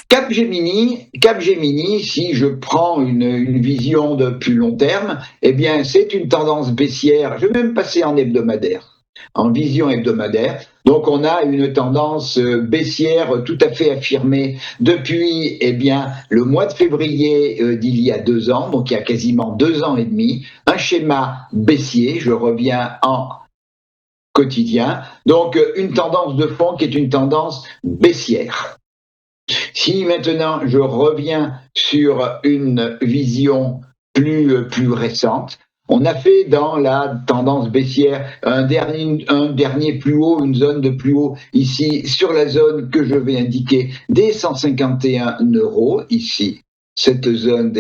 Capgemini, si je prends une vision de plus long terme, eh bien, c'est une tendance baissière. Je vais même passer en hebdomadaire, en vision hebdomadaire. Donc, on a une tendance baissière tout à fait affirmée depuis, eh bien, le mois de février d'il y a 2 ans, donc il y a quasiment 2 ans et demi, un schéma baissier. Je reviens en quotidien. Donc, une tendance de fond qui est une tendance baissière. Si maintenant je reviens sur une vision plus récente, on a fait dans la tendance baissière un dernier plus haut, une zone de plus haut ici sur la zone que je vais indiquer des 151 €, ici, cette zone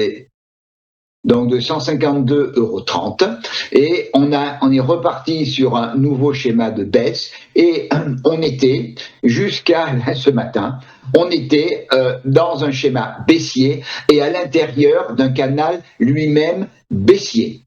donc de 152,30 €. Et on est reparti sur un nouveau schéma de baisse. Et on était, jusqu'à ce matin, on était dans un schéma baissier et à l'intérieur d'un canal lui-même baissier.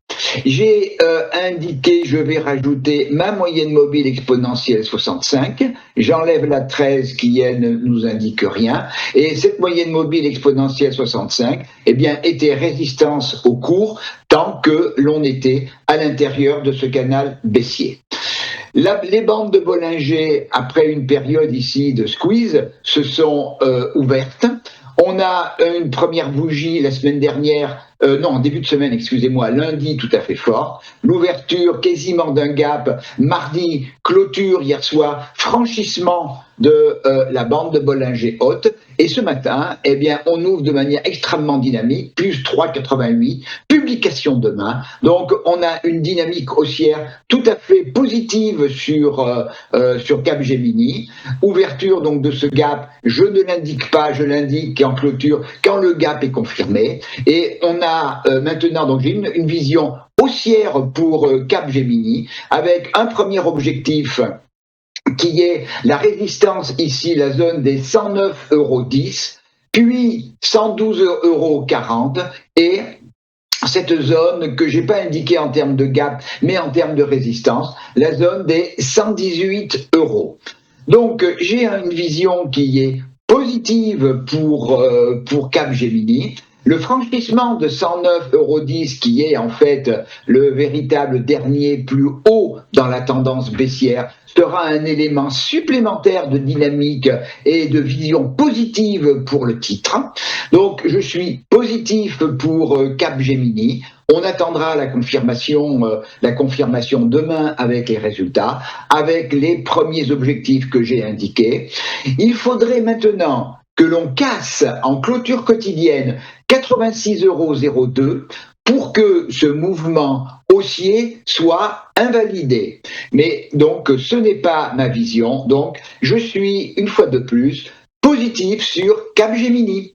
J'ai indiqué, je vais rajouter ma moyenne mobile exponentielle 65, j'enlève la 13 qui, elle, ne nous indique rien, et cette moyenne mobile exponentielle 65, eh bien, était résistance au cours tant que l'on était à l'intérieur de ce canal baissier. Les bandes de Bollinger, après une période ici de squeeze, se sont ouvertes. On a une première bougie la semaine dernière, en début de semaine, excusez-moi, lundi, tout à fait fort. L'ouverture quasiment d'un gap. Mardi, clôture hier soir, franchissement de la bande de Bollinger haute. Et ce matin, eh bien, on ouvre de manière extrêmement dynamique, plus 3,88, publication demain. Donc, on a une dynamique haussière tout à fait positive sur Capgemini. Ouverture donc de ce gap, je ne l'indique pas, je l'indique en clôture quand le gap est confirmé. Et on a maintenant, donc j'ai une vision haussière pour Capgemini avec un premier objectif qui est la résistance ici, la zone des 109,10 €, puis 112,40 € et cette zone que je n'ai pas indiquée en termes de gap, mais en termes de résistance, la zone des 118 €. Donc j'ai une vision qui est positive pour Capgemini. Le franchissement de 109,10 € qui est en fait le véritable dernier plus haut dans la tendance baissière sera un élément supplémentaire de dynamique et de vision positive pour le titre. Donc je suis positif pour Capgemini. On attendra la confirmation demain avec les résultats, avec les premiers objectifs que j'ai indiqués. Il faudrait maintenant que l'on casse en clôture quotidienne 86,02 € pour que ce mouvement haussier soit invalidé. Mais donc ce n'est pas ma vision, donc je suis une fois de plus positif sur Capgemini.